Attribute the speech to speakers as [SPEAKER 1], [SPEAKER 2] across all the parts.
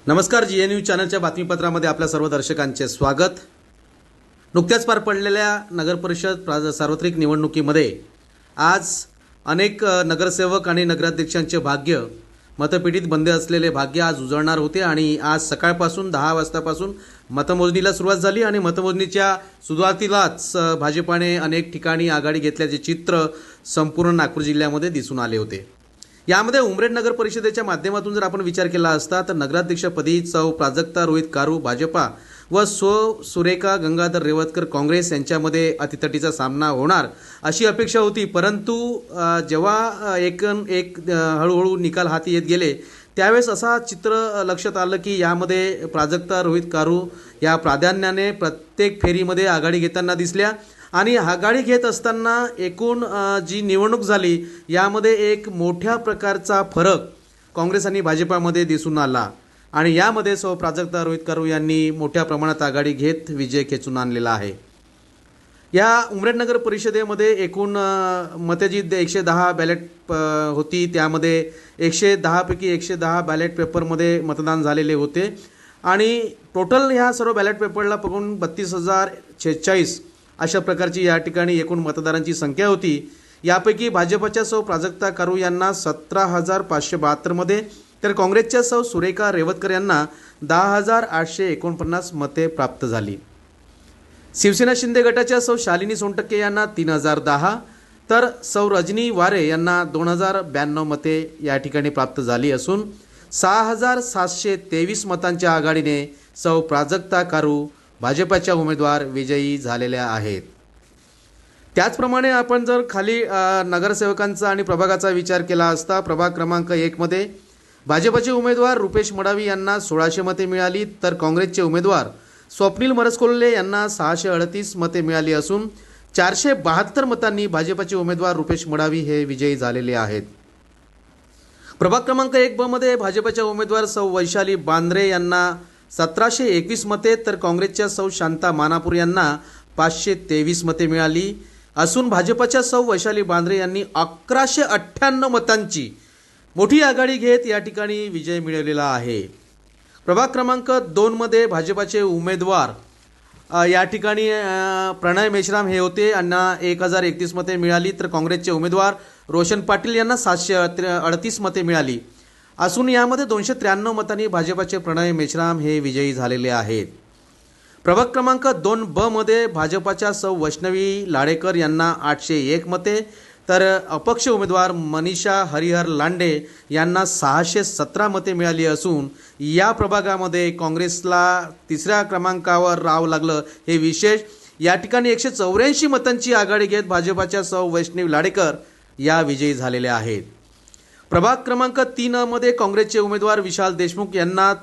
[SPEAKER 1] नमस्कार, जीएनयू चॅनलच्या बातमीपत्रामध्ये आपल्या सर्व दर्शकांचे स्वागत। नुकत्याच पार पडलेल्या नगरपरिषद सार्वत्रिक निवडणुकीमध्ये आज अनेक नगरसेवक आणि नगराध्यक्षांचे भाग्य मतपेटीत बंद असलेले भाग्य आज उजळणार होते आणि आज सकाळपासून 10 वाजतापासून मतमोजणीला सुरुवात झाली आणि मतमोजणीच्या सुरुवातीलाच भाजपाने अनेक ठिकाणी आघाडी घेतल्याचे चित्र संपूर्ण नागपूर जिल्ह्यामध्ये दिसून आले होते। यामध्ये उमरेड नगर परिषदेच्या माध्यमातून जर आपण विचार केला असता तर नगराध्यक्षपदी सौ प्राजक्ता रोहित कारू भाजपा व सुरेखा गंगाधर रेवतकर काँग्रेस यांच्यामध्ये अतितटीचा सामना होणार अशी अपेक्षा होती। परंतु जेव्हा एक हळूहळू निकाल हाती येत गेले त्यावेळेस असा चित्र लक्षात आलं की यामध्ये प्राजक्ता रोहित कारू या प्राधान्याने प्रत्येक फेरीमध्ये आघाडी घेताना दिसल्या आणि आघाडी घेत असताना एकूण जी निवडणूक झाली यामध्ये एक मोठ्या प्रकारचा फरक काँग्रेस आणि भाजपामध्ये दिसून आला आणि यामध्ये सौ प्राजक्ता रोहित कारू यांनी मोठ्या प्रमाणात आघाडी घेत विजय खेचून आणलेला आहे। या उमरेड नगर परिषदेमध्ये एकूण मते जी 110 बॅलेट होती त्यामध्ये 110 पैकी 110 बॅलेट पेपरमध्ये मतदान झालेले होते आणि टोटल ह्या सर्व बॅलेट पेपरला बघून 32,046 अशा प्रकारची या ठिकाणी एकूण मतदारांची संख्या होती। यापैकी भाजपच्या सौ प्राजक्ता कारू यांना 17,572 मध्ये तर काँग्रेसच्या सौ सुरेखा रेवतकर यांना 10,849 मते प्राप्त झाली। शिवसेना शिंदे गटाच्या सौ शालिनी सोनटक्के यांना 3,010 तर सौ रजनी वारे यांना 2,092 मते या ठिकाणी प्राप्त झाली असून 6,723 मतांच्या आघाडीने सौ प्राजक्ता कारू भाजपाच्या उमेदवार विजयी झालेल्या आहेत। त्याचप्रमाणे आपण जर खाली नगरसेवकांचा आणि प्रभागाचा विचार केला असता प्रभाग क्रमांक 1 मध्ये भाजपचे उमेदवार रुपेश मडावी यांना 1,600 मते मिळाली तर काँग्रेसचे उमेदवार स्वप्नील मरसकोल्हे यांना 638 मते मिळाली असून 472 मतांनी भाजपचे उमेदवार रुपेश मडावी हे विजयी झालेले आहेत। प्रभाग क्रमांक 1 ब मध्ये भाजपच्या उमेदवार सौ वैशाली बांद्रे यांना 1,721 मते तर काँग्रेसच्या सौ शांता मानापूर यांना 523 मते मिळाली असून भाजपच्या सौ वैशाली बांद्रे यांनी 1,198 मतांची मोठी आघाडी घेत या ठिकाणी विजय मिळवलेला आहे। प्रभाग क्रमांक 2 मध्ये भाजपचे उमेदवार या ठिकाणी प्रणय मेश्राम हे होते, यांना 1,031 मते मिळाली तर काँग्रेसचे उमेदवार रोशन पाटील यांना 738 मते मिळाली असून यामध्ये 293 मतांनी भाजपचे प्रणय मेश्राम हे विजयी झालेले आहेत। प्रभाग क्रमांक 2 ब मध्ये भाजपच्या सौ वैष्णवी लाडेकर यांना 801 मते तर अपक्ष उमेदवार मनीषा हरिहर लांडे यांना 617 मते मिळाली असून या प्रभागामध्ये काँग्रेसला 3ऱ्या क्रमांकावर राहावं लागलं हे विशेष। या ठिकाणी 184 मतांची आघाडी घेत भाजपच्या सौ वैष्णवी लाडेकर या विजयी झालेल्या आहेत। प्रभाग क्रमांक 3 मध्ये काँग्रेसचे उमेदवार विशाल देशमुख यांना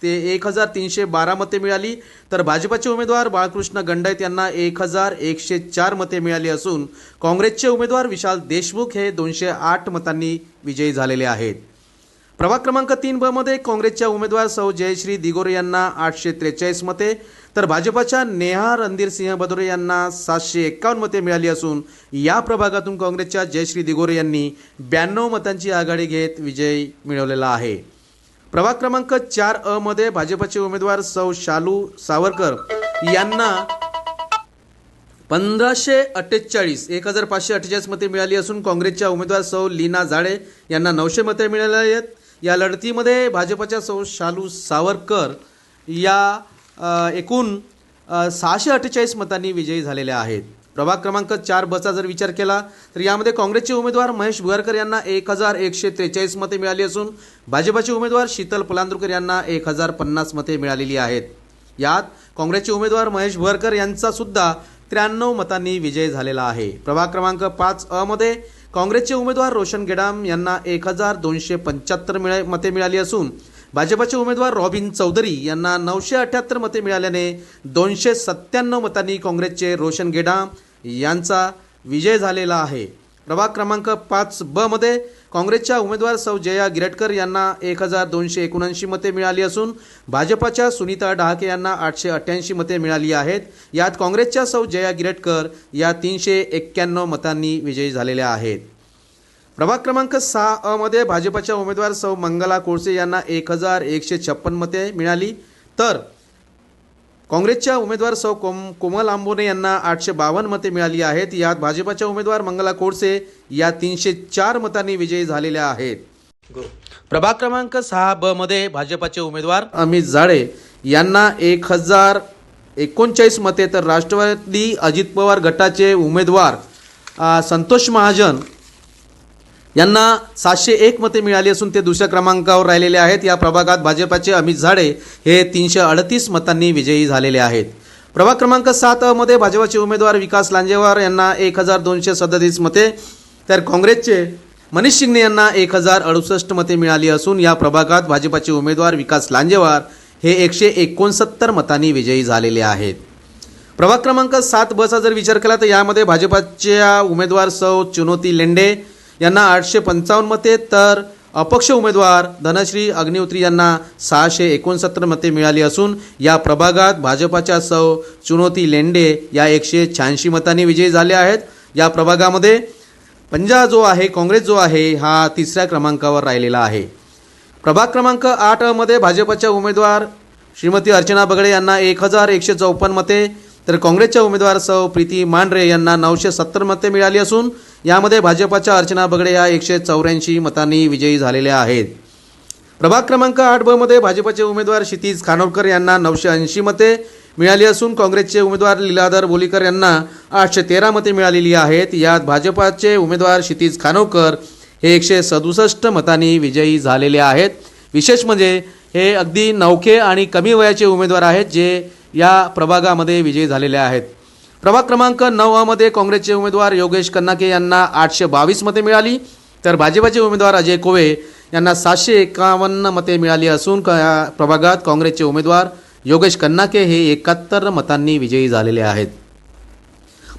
[SPEAKER 1] 1,312 मते मिळाली तर भाजपचे उमेदवार बाळकृष्ण गंडाईत यांना 1,104 मते मिळाली असून काँग्रेसचे उमेदवार विशाल देशमुख हे 208 मतांनी विजयी झालेले आहेत। प्रभाग क्रमांक 3 ब मध्ये काँग्रेसच्या उमेदवार सौ जयश्री दिगोरे यांना 843 मते तर भाजपच्या नेहा रणधीर सिंह बदोरे यांना 751 मते मिळाली असून या प्रभागातून काँग्रेसच्या जयश्री दिगोरे यांनी 92 मतांची आघाडी घेत विजय मिळवलेला आहे। प्रभाग क्रमांक 4 अ मध्ये भाजपचे उमेदवार सौ शालू सावरकर यांना 1,548 मते मिळाली असून काँग्रेसच्या उमेदवार सौ लीना जाडे यांना 900 मते मिळाली आहेत। या लढतीमध्ये भाजपच्या सौ शालू सावरकर या एकूण 648 मतांनी विजयी झालेल्या आहेत। प्रभाग क्रमांक 4 बचा जर विचार केला तर यामध्ये काँग्रेसचे उमेदवार महेश भुयारकर यांना 1,143 मते मिळाली असून भाजपचे उमेदवार शीतल पलांद्रुकर यांना 1,050 मते मिळालेली आहेत। यात काँग्रेसचे उमेदवार महेश भुयारकर यांचा सुद्धा 93 मतांनी विजय झालेला आहे। प्रभाग क्रमांक 5 अ मध्ये काँग्रेसचे उमेदवार रोशन गेडाम यांना 1,275 मते मिळाली असून भाजपचे उमेदवार रॉबिन चौधरी यांना 978 मते मिळाल्याने 297 मतांनी काँग्रेसचे रोशन गेडाम यांचा विजय झालेला आहे। प्रभाग क्रमांक 5 ब मध्ये काँग्रेसच्या उमेदवार सौ जया गिरटकर यांना 1,279 मते मिळाली असून भाजपच्या सुनीता डहाके यांना 888 मते मिळाली आहेत। यात काँग्रेसच्या सौ जया गिरटकर या 391 मतांनी विजयी झालेल्या आहेत। प्रभाग क्रमांक 6 मध्ये भाजपच्या उमेदवार सौ मंगला कोळसे यांना 1156 मते मिळाली, तर काँग्रेसच्या उमेदवार सौ कोमल आंबोने यांना 852 मते मिळाली आहेत। यात भाजपच्या उमेदवार मंगला कोळसे या 304 मतांनी विजयी झालेल्या आहेत। प्रभाग क्रमांक 6 मध्ये भाजपचे उमेदवार अमित जाळे यांना 1039 मते, तर राष्ट्रवादी अजित पवार गटाचे उमेदवार संतोष महाजन यांना 701 मते मिळाली असून ते दुसऱ्या क्रमांकावर राहिलेले आहेत। या प्रभागात भाजपचे अमित झाडे हे 338 मतांनी विजयी झालेले आहेत। प्रभाग क्रमांक 7 मध्ये भाजपचे उमेदवार विकास लांजेवार यांना 1237 मते, तर काँग्रेसचे मनीष शिंगणे यांना 1068 मते मिळाली असून या प्रभागात भाजपचे उमेदवार विकास लांजेवार हे 169 मतांनी विजयी झालेले आहेत। प्रभाग क्रमांक 7 चा जर विचार केला तर यामध्ये भाजपच्या उमेदवार सौ चुनौती लेंडे यांना 855 मते, तर अपक्ष उमेदवार धनश्री अग्निहोत्री यांना 669 मते मिळाली असून या प्रभागात भाजपच्या सौ चुनौती लेंडे या 186 मतांनी विजयी झाले आहेत। या प्रभागामध्ये पंजा जो आहे, काँग्रेस जो आहे हा 3ऱ्या क्रमांकावर राहिलेला आहे। प्रभाग क्रमांक 8 मध्ये भाजपच्या उमेदवार श्रीमती अर्चना बगडे यांना 1154 मते, तर काँग्रेसच्या उमेदवार सौ प्रीती मांढरे यांना 970 मते मिळाली असून यामध्ये भाजपच्या अर्चना बगडे या 184 मतांनी विजयी झालेल्या आहेत। प्रभाग क्रमांक 8 मध्ये भाजपचे उमेदवार क्षितिज खानोलकर यांना 980 मते मिळाली असून काँग्रेसचे उमेदवार लीलाधर बोलीकर यांना 813 मते मिळालेली आहेत। यात भाजपचे उमेदवार क्षितिज खानोलकर हे 167 मतांनी विजयी झालेले आहेत। विशेष म्हणजे हे अगदी नवखे आणि कमी वयाचे उमेदवार आहेत जे या प्रभागामध्ये विजयी झालेले आहेत। प्रभाग क्रमांक 9 मध्ये काँग्रेसचे उमेदवार योगेश कन्नाके यांना 822 मते मिळाली, तर भाजपचे उमेदवार अजय कोवे यांना 751 मते मिळाली असून या प्रभागात काँग्रेसचे उमेदवार योगेश कन्नाके हे 71 मतांनी विजयी झालेले आहेत।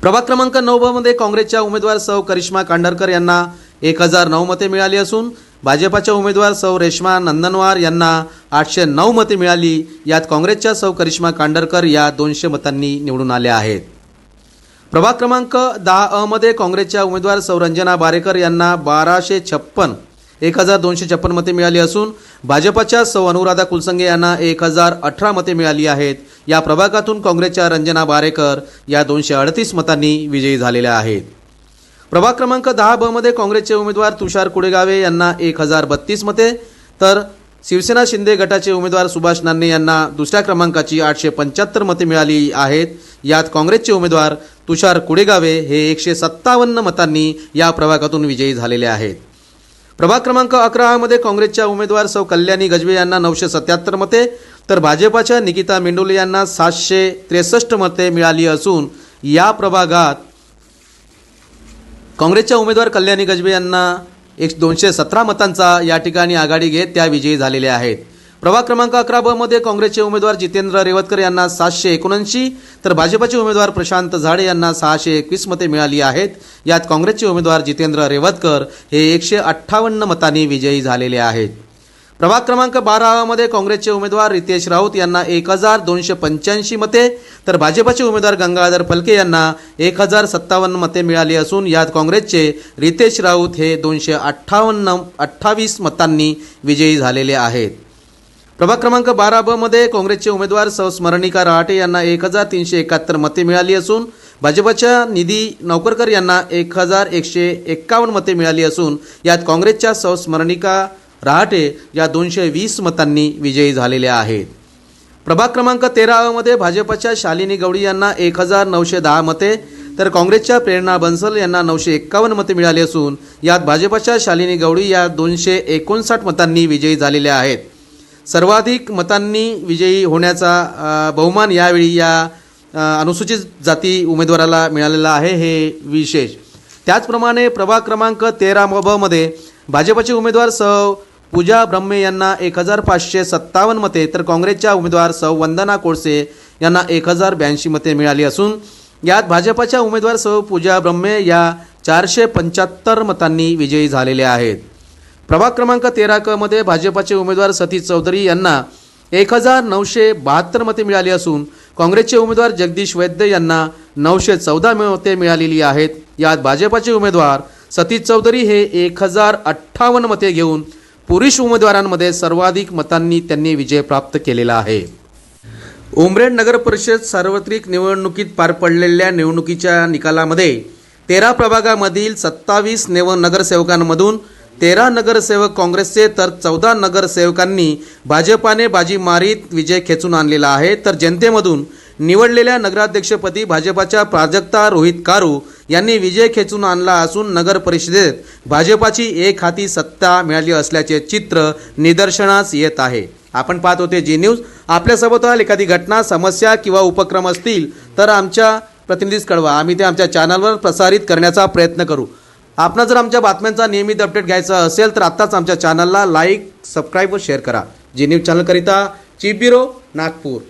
[SPEAKER 1] प्रभाग क्रमांक 9 मध्ये काँग्रेसच्या उमेदवार सौ करिश्मा कांडरकर यांना 1009 मते मिळाली असून भाजपच्या उमेदवार सौ रेश्मा नंदनवार यांना 809 मते मिळाली। यात काँग्रेसच्या सौ करिश्मा कांडरकर या 200 मतांनी निवडून आल्या आहेत। प्रभाग क्रमांक 10 मध्ये काँग्रेसच्या उमेदवार सौ रंजना बारेकर यांना 1256 मते मिळाली असून भाजपच्या सौ अनुराधा कुलसंगे यांना 1018 मते मिळाली आहेत। या प्रभागातून काँग्रेसच्या रंजना बारेकर या 238 मतांनी विजयी झालेल्या आहेत। प्रभाग क्रमांक 10 मध्ये काँग्रेसचे उमेदवार तुषार कुडेगावे यांना 1032 मते, तर शिवसेना शिंदे गटाचे उमेदवार सुभाष नान्हे यांना दुसऱ्या क्रमांकाची 875 मते मिळाली आहेत। यात काँग्रेसचे उमेदवार तुषार कुडेगावे हे 157 मतांनी या प्रभागातून विजयी झालेले आहेत। प्रभाग क्रमांक 11 मध्ये काँग्रेसच्या उमेदवार सौ कल्याणी गजबे यांना 977 मते, तर भाजपच्या निकिता मेंडोले यांना 763 मते मिळाली असून या प्रभागात काँग्रेसच्या उमेदवार कल्याणी गजबे यांना 217 मतांचा या ठिकाणी आघाडी घेत त्या विजयी झालेल्या आहेत। प्रभाग क्रमांक 11 मध्ये काँग्रेसचे उमेदवार जितेंद्र रेवतकर यांना 779, तर भाजपचे उमेदवार प्रशांत झाडे यांना 621 मते मिळाली आहेत। यात काँग्रेसचे उमेदवार जितेंद्र रेवतकर हे 158 मतांनी विजयी झालेले आहेत। प्रभाग क्रमांक 12 मध्ये काँग्रेसचे उमेदवार रितेश राऊत यांना 1285 मते, तर भाजपचे उमेदवार गंगाधर फलके यांना 1057 मते मिळाली असून यात काँग्रेसचे रितेश राऊत हे 228 मतांनी विजयी झालेले आहेत। प्रभाग क्रमांक 12 मध्ये काँग्रेसचे उमेदवार सौ स्मरणिका रहाटे यांना 1371 मते मिळाली असून भाजपच्या निधी नौकरकर यांना 1151 मते मिळाली असून यात काँग्रेसच्या सौ स्मरणिका रहाटे या 220 मतांनी विजयी झालेल्या आहेत। प्रभाग क्रमांक 13 मध्ये भाजपच्या शालिनी गवडी यांना 1910 मते, तर काँग्रेसच्या प्रेरणा बन्सल यांना 951 मते मिळाली असून यात भाजपच्या शालिनी गवडी या 259 मतांनी विजयी झालेल्या आहेत। सर्वाधिक मतांनी विजयी होण्याचा बहुमान यावेळी या अनुसूचित जाती उमेदवाराला मिळालेला आहे, हे विशेष। त्याचप्रमाणे प्रभाग क्रमांक 13 मध्ये भाजपचे उमेदवार सौ पूजा ब्रह्मे यांना 1557 मते, तर काँग्रेसच्या उमेदवार सौ वंदना कोळसे यांना 1082 मते मिळाली असून यात भाजपच्या उमेदवार सौ पूजा ब्रह्मे या 475 मतांनी विजयी झालेले आहेत। प्रभाग क्रमांक 13 मध्ये भाजपचे उमेदवार सतीश चौधरी यांना 1972 मते मिळाली असून काँग्रेसचे उमेदवार जगदीश वैद्य यांना 914 मते मिळालेली आहेत। यात भाजपचे उमेदवार सतीश चौधरी हे 1058 मते घेऊन पुरुष उमेदवारांमध्ये सर्वाधिक मतांनी त्यांनी विजय प्राप्त केलेला आहे. उमरेड नगर परिषद सार्वत्रिक निवडणुकीत पार पडलेल्या निवडणुकीच्या निकालामध्ये 13 प्रभागामधील 27 नगरसेवकांमधून 13 नगरसेवक काँग्रेसचे तर 14 नगरसेवकांनी भाजपाने बाजी मारीत विजय खेचून आणलेला आहे. तर जनतेमधून निवडलेल्या नगराध्यक्षपदी भाजपाच्या प्राजक्ता रोहित कारू यांनी विजय खेचून आणला असून नगर परिषदेत भाजपाची एक हाती सत्ता मिळाली असल्याचे चित्र निदर्शनास येत आहे. आपण पाहत होते जी न्यूज. आपल्यासोबत एखादी घटना, समस्या किंवा उपक्रम असतील तर आमच्या प्रतिनिधीस कळवा. आम्ही ते आमच्या चॅनलवर प्रसारित करण्याचा प्रयत्न करू. आपणास जर आमच्या बातम्यांचा नियमित अपडेट घ्यायचा असेल तर आत्ताच आमच्या चॅनलला लाईक, सबस्क्राईब व शेअर करा. जी न्यूज चॅनलकरिता चीफ ब्युरो, नागपूर.